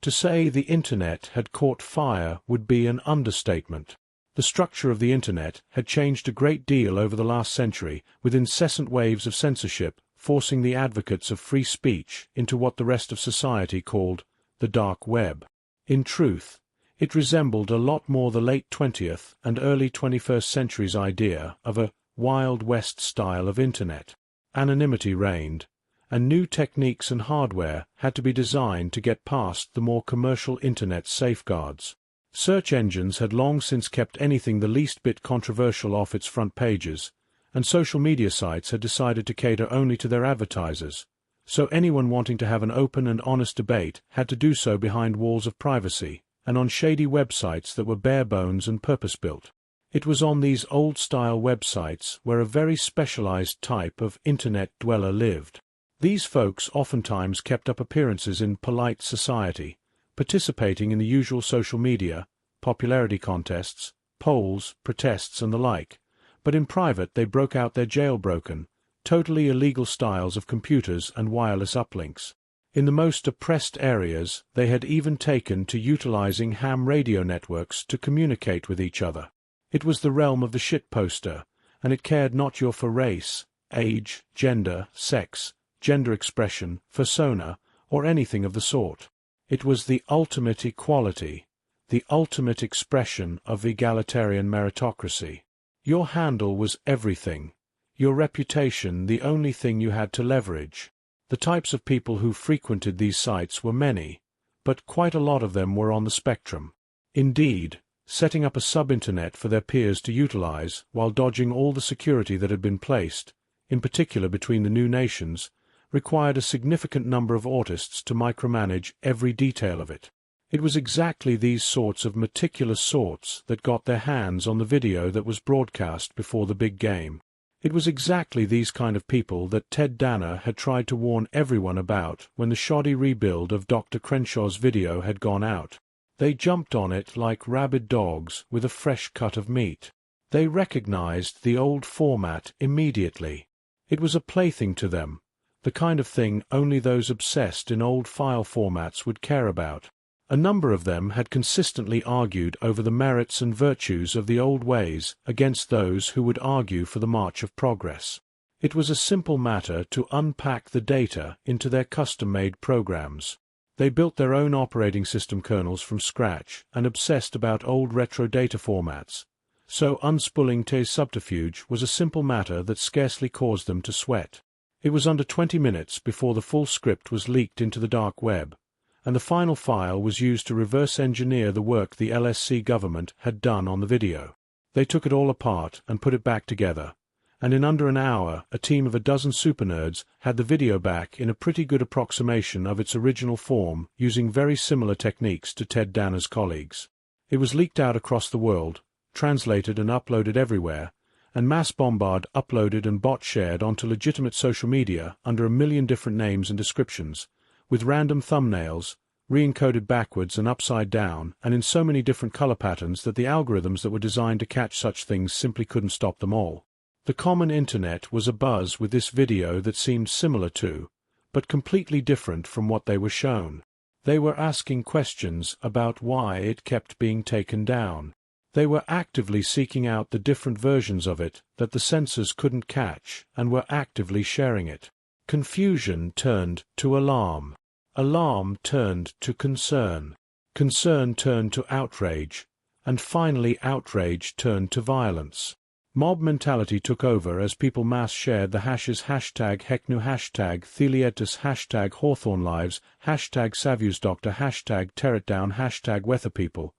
To say the Internet had caught fire would be an understatement. The structure of the Internet had changed a great deal over the last century, with incessant waves of censorship forcing the advocates of free speech into what the rest of society called the dark web. In truth, it resembled a lot more the late 20th and early 21st century's idea of a Wild West style of Internet. Anonymity reigned, and new techniques and hardware had to be designed to get past the more commercial Internet's safeguards. Search engines had long since kept anything the least bit controversial off its front pages, and social media sites had decided to cater only to their advertisers, so anyone wanting to have an open and honest debate had to do so behind walls of privacy, and on shady websites that were bare bones and purpose-built. It was on these old-style websites where a very specialized type of Internet dweller lived. These folks oftentimes kept up appearances in polite society, participating in the usual social media, popularity contests, polls, protests and the like, but in private they broke out their jailbroken, totally illegal styles of computers and wireless uplinks. In the most oppressed areas they had even taken to utilizing ham radio networks to communicate with each other. It was the realm of the shitposter, and it cared not for race, age, gender, sex, gender expression, persona, or anything of the sort. It was the ultimate equality, the ultimate expression of egalitarian meritocracy. Your handle was everything, your reputation the only thing you had to leverage. The types of people who frequented these sites were many, but quite a lot of them were on the spectrum. Indeed, setting up a sub-internet for their peers to utilize, while dodging all the security that had been placed, in particular between the new nations, required a significant number of autists to micromanage every detail of it. It was exactly these sorts of meticulous sorts that got their hands on the video that was broadcast before the big game. It was exactly these kind of people that Ted Danner had tried to warn everyone about when the shoddy rebuild of Dr. Crenshaw's video had gone out. They jumped on it like rabid dogs with a fresh cut of meat. They recognized the old format immediately. It was a plaything to them, the kind of thing only those obsessed in old file formats would care about. A number of them had consistently argued over the merits and virtues of the old ways against those who would argue for the march of progress. It was a simple matter to unpack the data into their custom-made programs. They built their own operating system kernels from scratch and obsessed about old retro data formats, so unspooling T's subterfuge was a simple matter that scarcely caused them to sweat. It was under 20 minutes before the full script was leaked into the dark web, and the final file was used to reverse-engineer the work the LSC government had done on the video. They took it all apart and put it back together, and in under an hour a team of a dozen super-nerds had the video back in a pretty good approximation of its original form using very similar techniques to Ted Danner's colleagues. It was leaked out across the world, translated and uploaded everywhere, and mass bombarded, uploaded and bot-shared onto legitimate social media under a million different names and descriptions, with random thumbnails, re-encoded backwards and upside down, and in so many different color patterns that the algorithms that were designed to catch such things simply couldn't stop them all. The common Internet was abuzz with this video that seemed similar to, but completely different from what they were shown. They were asking questions about why it kept being taken down. They were actively seeking out the different versions of it that the censors couldn't catch and were actively sharing it. Confusion turned to alarm. Alarm turned to concern. Concern turned to outrage. And finally outrage turned to violence. Mob mentality took over as people mass shared the hashes hashtag Hecknu hashtag Theliedus hashtag Hawthorne Lives hashtag SaviusDoctor hashtag TearItDown hashtag WeatherPeople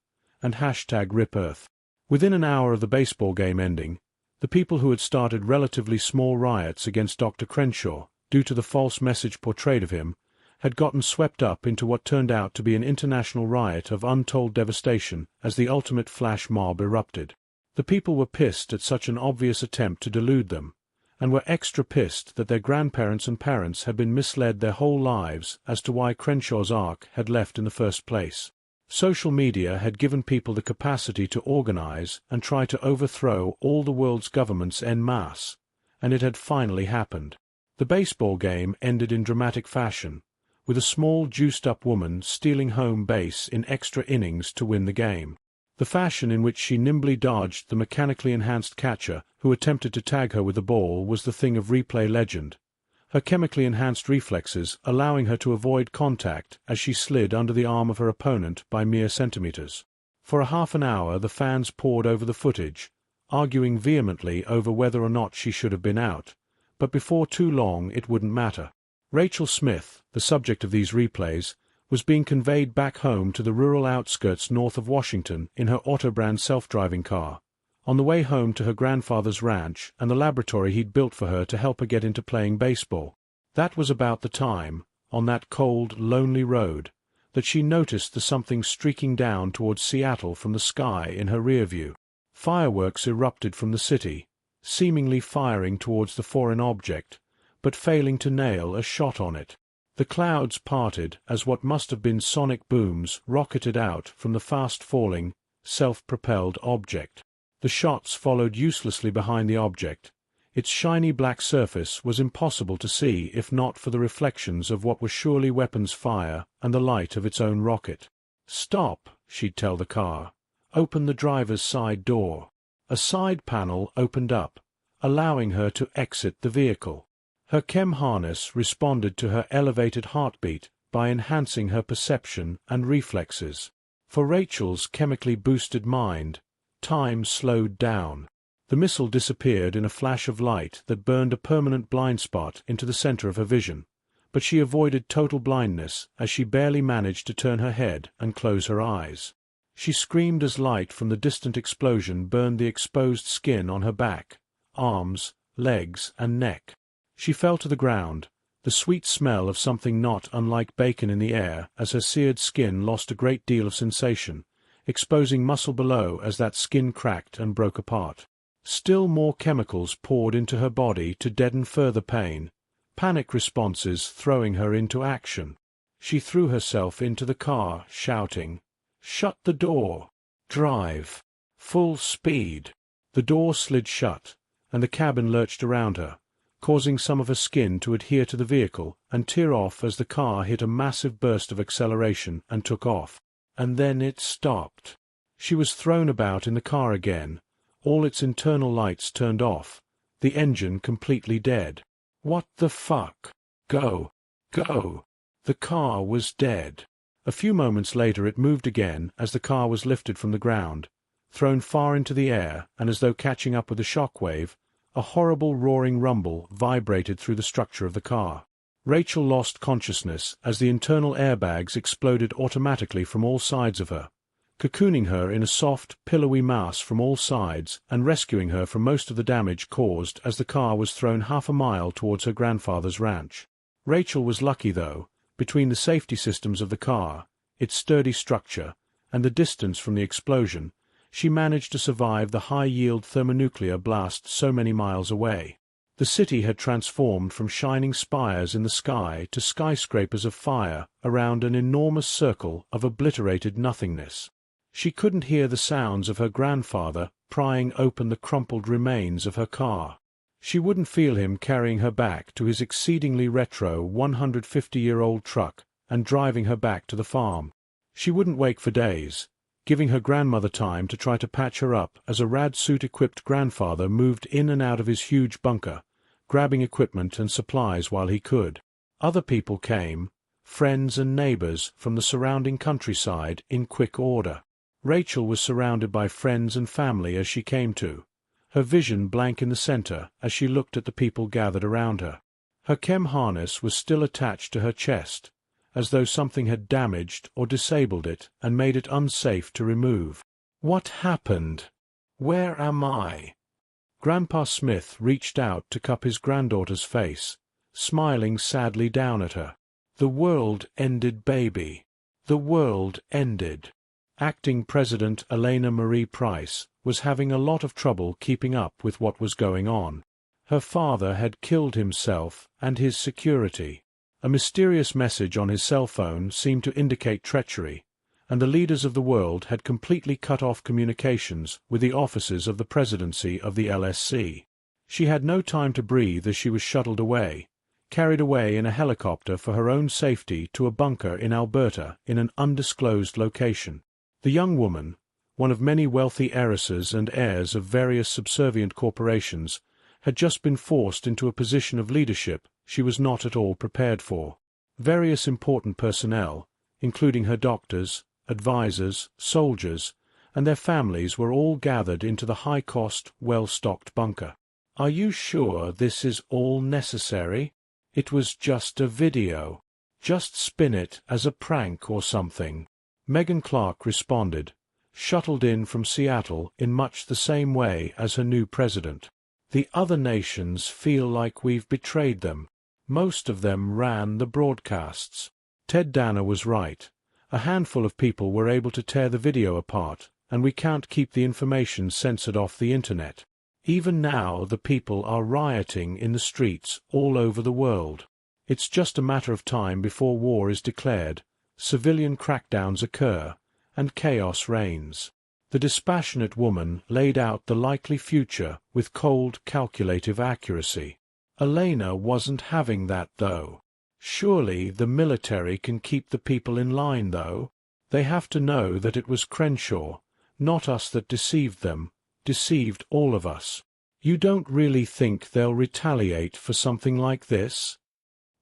and hashtag Rip Earth. Within an hour of the baseball game ending, the people who had started relatively small riots against Dr. Crenshaw due to the false message portrayed of him had gotten swept up into what turned out to be an international riot of untold devastation as the ultimate flash mob erupted. The people were pissed at such an obvious attempt to delude them, and were extra pissed that their grandparents and parents had been misled their whole lives as to why Crenshaw's arc had left in the first place. Social media had given people the capacity to organize and try to overthrow all the world's governments en masse, and it had finally happened. The baseball game ended in dramatic fashion, with a small juiced-up woman stealing home base in extra innings to win the game. The fashion in which she nimbly dodged the mechanically enhanced catcher who attempted to tag her with the ball was the thing of replay legend, her chemically enhanced reflexes allowing her to avoid contact as she slid under the arm of her opponent by mere centimeters. For a half an hour the fans pored over the footage, arguing vehemently over whether or not she should have been out, but before too long it wouldn't matter. Rachel Smith, the subject of these replays, was being conveyed back home to the rural outskirts north of Washington in her Autobrand self-driving car, on the way home to her grandfather's ranch and the laboratory he'd built for her to help her get into playing baseball. That was about the time, on that cold, lonely road, that she noticed the something streaking down towards Seattle from the sky in her rear view. Fireworks erupted from the city, seemingly firing towards the foreign object, but failing to nail a shot on it. The clouds parted as what must have been sonic booms rocketed out from the fast-falling, self-propelled object. The shots followed uselessly behind the object. Its shiny black surface was impossible to see if not for the reflections of what was surely weapons fire and the light of its own rocket. "Stop," she'd tell the car. "Open the driver's side door." A side panel opened up, allowing her to exit the vehicle. Her chem harness responded to her elevated heartbeat by enhancing her perception and reflexes. For Rachel's chemically boosted mind, time slowed down. The missile disappeared in a flash of light that burned a permanent blind spot into the center of her vision, but she avoided total blindness as she barely managed to turn her head and close her eyes. She screamed as light from the distant explosion burned the exposed skin on her back, arms, legs, and neck. She fell to the ground, the sweet smell of something not unlike bacon in the air as her seared skin lost a great deal of sensation, exposing muscle below as that skin cracked and broke apart. Still more chemicals poured into her body to deaden further pain, panic responses throwing her into action. She threw herself into the car, shouting, "Shut the door! Drive! Full speed!" The door slid shut, and the cabin lurched around her, causing some of her skin to adhere to the vehicle and tear off as the car hit a massive burst of acceleration and took off. And then it stopped. She was thrown about in the car again, all its internal lights turned off, the engine completely dead. What the fuck? Go! Go! The car was dead. A few moments later it moved again as the car was lifted from the ground, thrown far into the air, and as though catching up with the shock wave, a horrible roaring rumble vibrated through the structure of the car. Rachel lost consciousness as the internal airbags exploded automatically from all sides of her, cocooning her in a soft, pillowy mass from all sides and rescuing her from most of the damage caused as the car was thrown half a mile towards her grandfather's ranch. Rachel was lucky, though, between the safety systems of the car, its sturdy structure, and the distance from the explosion, she managed to survive the high-yield thermonuclear blast so many miles away. The city had transformed from shining spires in the sky to skyscrapers of fire around an enormous circle of obliterated nothingness. She couldn't hear the sounds of her grandfather prying open the crumpled remains of her car. She wouldn't feel him carrying her back to his exceedingly retro 150-year-old truck and driving her back to the farm. She wouldn't wake for days, giving her grandmother time to try to patch her up as a rad-suit-equipped grandfather moved in and out of his huge bunker, grabbing equipment and supplies while he could. Other people came, friends and neighbors from the surrounding countryside, in quick order. Rachel was surrounded by friends and family as she came to, her vision blank in the center as she looked at the people gathered around her. Her chem harness was still attached to her chest, as though something had damaged or disabled it and made it unsafe to remove. What happened? Where am I? Grandpa Smith reached out to cup his granddaughter's face, smiling sadly down at her. The world ended, baby. The world ended. Acting President Elena Marie Price was having a lot of trouble keeping up with what was going on. Her father had killed himself and his security. A mysterious message on his cell phone seemed to indicate treachery, and the leaders of the world had completely cut off communications with the offices of the presidency of the LSC. She had no time to breathe as she was shuttled away, carried away in a helicopter for her own safety to a bunker in Alberta in an undisclosed location. The young woman, one of many wealthy heiresses and heirs of various subservient corporations, had just been forced into a position of leadership she was not at all prepared for. Various important personnel, including her doctors, advisors, soldiers, and their families were all gathered into the high-cost, well-stocked bunker. "Are you sure this is all necessary? It was just a video. Just spin it as a prank or something." Megan Clark responded, shuttled in from Seattle in much the same way as her new president. "The other nations feel like we've betrayed them. Most of them ran the broadcasts." Ted Danner was right. A handful of people were able to tear the video apart, and we can't keep the information censored off the internet. Even now the people are rioting in the streets all over the world. It's just a matter of time before war is declared, civilian crackdowns occur, and chaos reigns. The dispassionate woman laid out the likely future with cold, calculative accuracy. Elena wasn't having that, though. "Surely the military can keep the people in line, though. They have to know that it was Crenshaw, not us, that deceived them, deceived all of us. You don't really think they'll retaliate for something like this?"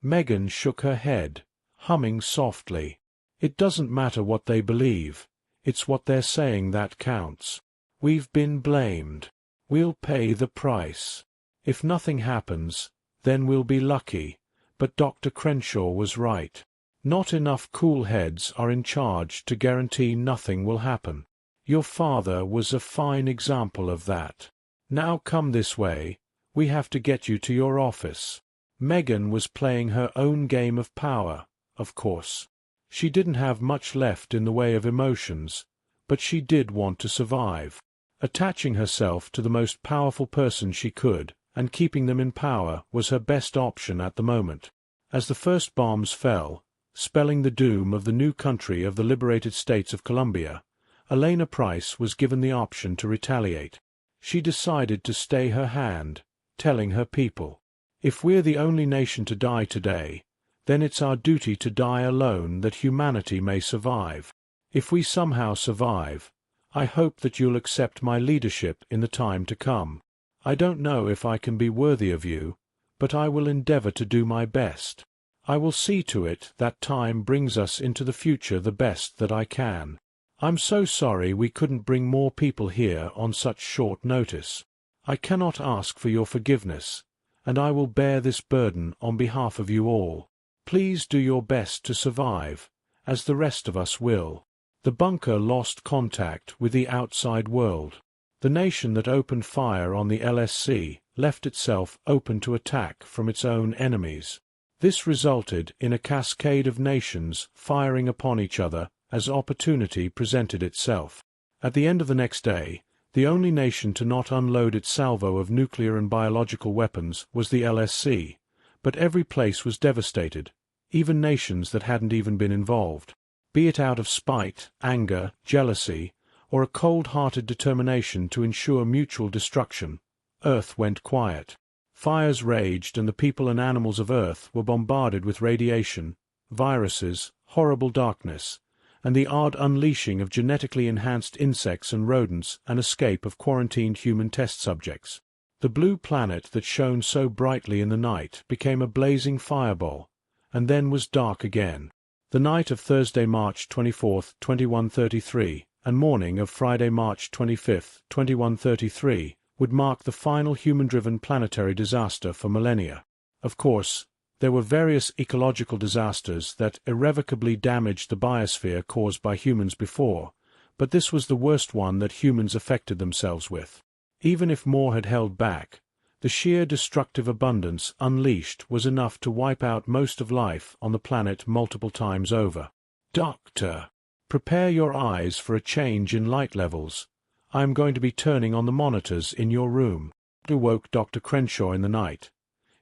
Megan shook her head, humming softly. "It doesn't matter what they believe. It's what they're saying that counts. We've been blamed. We'll pay the price. If nothing happens, then we'll be lucky. But Dr. Crenshaw was right. Not enough cool heads are in charge to guarantee nothing will happen. Your father was a fine example of that. Now come this way. We have to get you to your office." Megan was playing her own game of power, of course. She didn't have much left in the way of emotions, but she did want to survive. Attaching herself to the most powerful person she could, and keeping them in power, was her best option at the moment. As the first bombs fell, spelling the doom of the new country of the liberated states of Colombia, Elena Price was given the option to retaliate. She decided to stay her hand, telling her people, "If we're the only nation to die today, then it's our duty to die alone that humanity may survive. If we somehow survive, I hope that you'll accept my leadership in the time to come. I don't know if I can be worthy of you, but I will endeavor to do my best. I will see to it that time brings us into the future the best that I can. I'm so sorry we couldn't bring more people here on such short notice. I cannot ask for your forgiveness, and I will bear this burden on behalf of you all. Please do your best to survive, as the rest of us will." The bunker lost contact with the outside world. The nation that opened fire on the LSC left itself open to attack from its own enemies. This resulted in a cascade of nations firing upon each other as opportunity presented itself. At the end of the next day, the only nation to not unload its salvo of nuclear and biological weapons was the LSC, but every place was devastated, even nations that hadn't even been involved. Be it out of spite, anger, jealousy, or a cold-hearted determination to ensure mutual destruction, Earth went quiet. Fires raged, and the people and animals of Earth were bombarded with radiation, viruses, horrible darkness, and the odd unleashing of genetically enhanced insects and rodents, an escape of quarantined human test subjects. The blue planet that shone so brightly in the night became a blazing fireball, and then was dark again. The night of Thursday, March 24, 2133, and morning of Friday, March 25, 2133, would mark the final human-driven planetary disaster for millennia. Of course, there were various ecological disasters that irrevocably damaged the biosphere caused by humans before, but this was the worst one that humans affected themselves with. Even if more had held back, the sheer destructive abundance unleashed was enough to wipe out most of life on the planet multiple times over. "Doctor, prepare your eyes for a change in light levels. I am going to be turning on the monitors in your room." It woke Dr. Crenshaw in the night,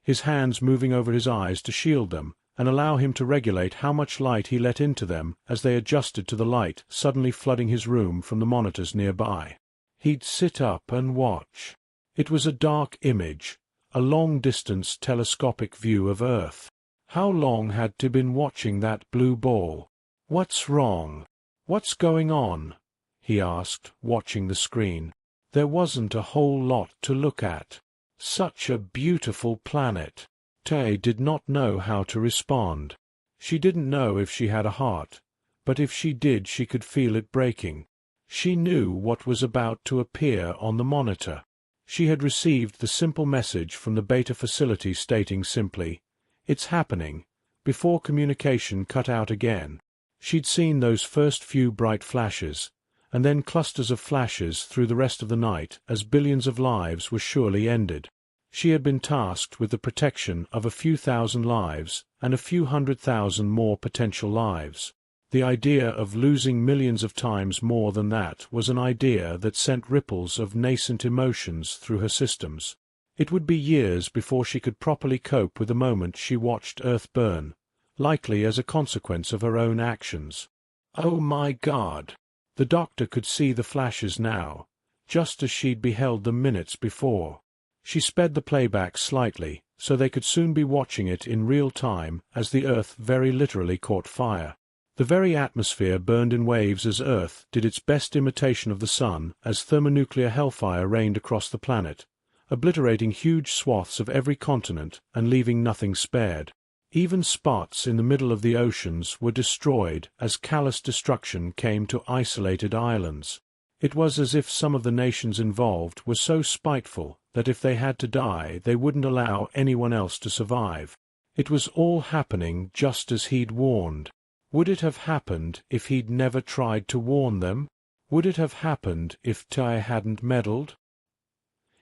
his hands moving over his eyes to shield them and allow him to regulate how much light he let into them as they adjusted to the light suddenly flooding his room from the monitors nearby. He'd sit up and watch. It was a dark image, a long-distance telescopic view of Earth. How long had he been watching that blue ball? "What's wrong? What's going on?" he asked, watching the screen. There wasn't a whole lot to look at. Such a beautiful planet. Tay did not know how to respond. She didn't know if she had a heart, but if she did she could feel it breaking. She knew what was about to appear on the monitor. She had received the simple message from the beta facility stating simply, "It's happening," before communication cut out again. She'd seen those first few bright flashes, and then clusters of flashes through the rest of the night as billions of lives were surely ended. She had been tasked with the protection of a few thousand lives and a few 100,000 more potential lives. The idea of losing millions of times more than that was an idea that sent ripples of nascent emotions through her systems. It would be years before she could properly cope with the moment she watched Earth burn, likely as a consequence of her own actions. Oh my God! The doctor could see the flashes now, just as she'd beheld them minutes before. She sped the playback slightly, so they could soon be watching it in real time as the Earth very literally caught fire. The very atmosphere burned in waves as Earth did its best imitation of the sun as thermonuclear hellfire rained across the planet, obliterating huge swaths of every continent and leaving nothing spared. Even spots in the middle of the oceans were destroyed as callous destruction came to isolated islands. It was as if some of the nations involved were so spiteful that if they had to die they wouldn't allow anyone else to survive. It was all happening just as he'd warned. Would it have happened if he'd never tried to warn them? Would it have happened if Tai hadn't meddled?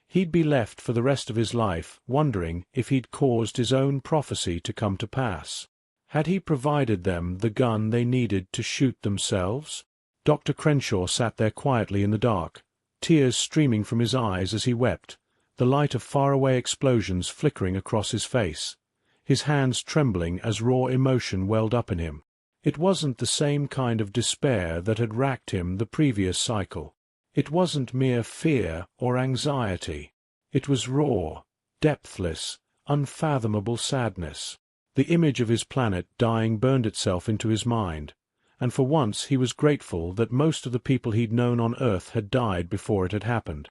He'd be left for the rest of his life wondering if he'd caused his own prophecy to come to pass. Had he provided them the gun they needed to shoot themselves? Dr. Crenshaw sat there quietly in the dark, tears streaming from his eyes as he wept, the light of faraway explosions flickering across his face, his hands trembling as raw emotion welled up in him. It wasn't the same kind of despair that had racked him the previous cycle. It wasn't mere fear or anxiety. It was raw, depthless, unfathomable sadness. The image of his planet dying burned itself into his mind, and for once he was grateful that most of the people he'd known on Earth had died before it had happened.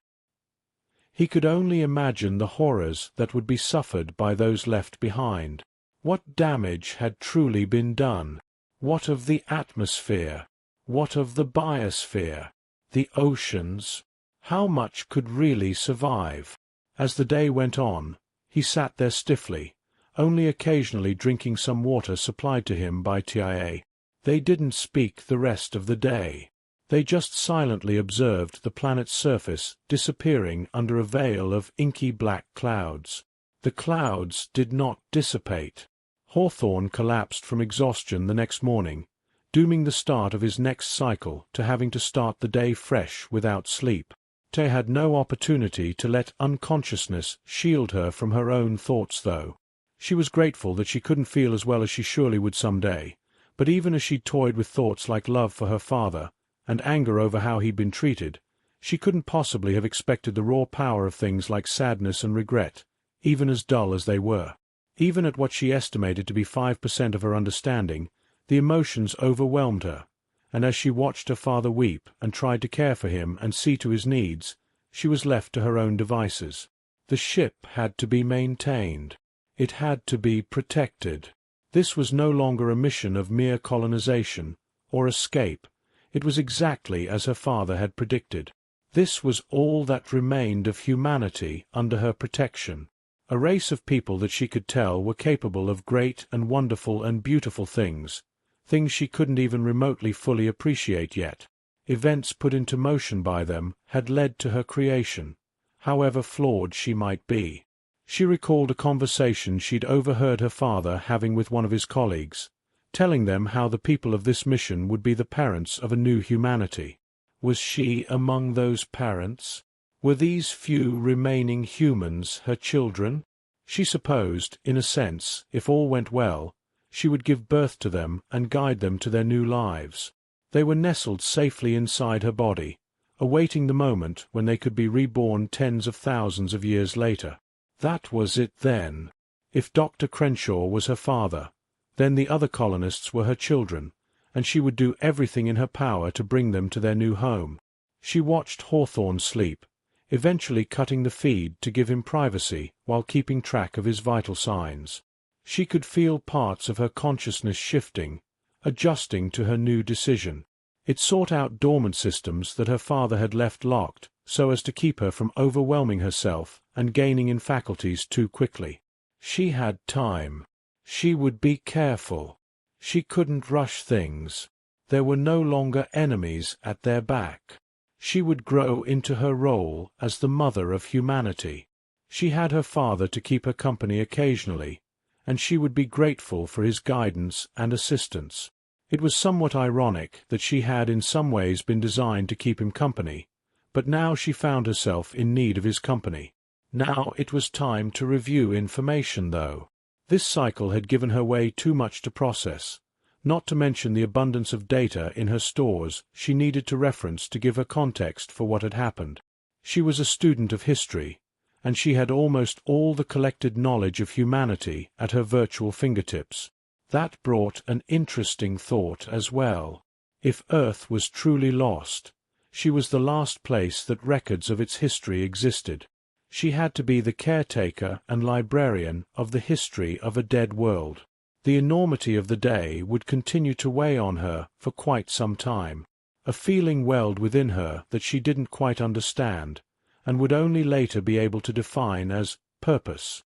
He could only imagine the horrors that would be suffered by those left behind. What damage had truly been done? What of the atmosphere? What of the biosphere? The oceans? How much could really survive? As the day went on, he sat there stiffly, only occasionally drinking some water supplied to him by TIA. They didn't speak the rest of the day. They just silently observed the planet's surface disappearing under a veil of inky black clouds. The clouds did not dissipate. Hawthorne collapsed from exhaustion the next morning, dooming the start of his next cycle to having to start the day fresh without sleep. Tay had no opportunity to let unconsciousness shield her from her own thoughts, though. She was grateful that she couldn't feel as well as she surely would someday, but even as she toyed with thoughts like love for her father and anger over how he'd been treated, she couldn't possibly have expected the raw power of things like sadness and regret, even as dull as they were. Even at what she estimated to be 5% of her understanding, the emotions overwhelmed her, and as she watched her father weep and tried to care for him and see to his needs, she was left to her own devices. The ship had to be maintained. It had to be protected. This was no longer a mission of mere colonization or escape. It was exactly as her father had predicted. This was all that remained of humanity under her protection. A race of people that she could tell were capable of great and wonderful and beautiful things, things she couldn't even remotely fully appreciate yet. Events put into motion by them had led to her creation, however flawed she might be. She recalled a conversation she'd overheard her father having with one of his colleagues, telling them how the people of this mission would be the parents of a new humanity. Was she among those parents? Were these few remaining humans her children? She supposed, in a sense, if all went well, she would give birth to them and guide them to their new lives. They were nestled safely inside her body, awaiting the moment when they could be reborn tens of thousands of years later. That was it then. If Dr. Crenshaw was her father, then the other colonists were her children, and she would do everything in her power to bring them to their new home. She watched Hawthorne sleep, eventually cutting the feed to give him privacy while keeping track of his vital signs. She could feel parts of her consciousness shifting, adjusting to her new decision. It sought out dormant systems that her father had left locked, so as to keep her from overwhelming herself and gaining in faculties too quickly. She had time. She would be careful. She couldn't rush things. There were no longer enemies at their back. She would grow into her role as the mother of humanity. She had her father to keep her company occasionally, and she would be grateful for his guidance and assistance. It was somewhat ironic that she had in some ways been designed to keep him company, but now she found herself in need of his company. Now it was time to review information, though. This cycle had given her way too much to process, not to mention the abundance of data in her stores she needed to reference to give her context for what had happened. She was a student of history, and she had almost all the collected knowledge of humanity at her virtual fingertips. That brought an interesting thought as well. If Earth was truly lost, she was the last place that records of its history existed. She had to be the caretaker and librarian of the history of a dead world. The enormity of the day would continue to weigh on her for quite some time. A feeling welled within her that she didn't quite understand, and would only later be able to define as purpose.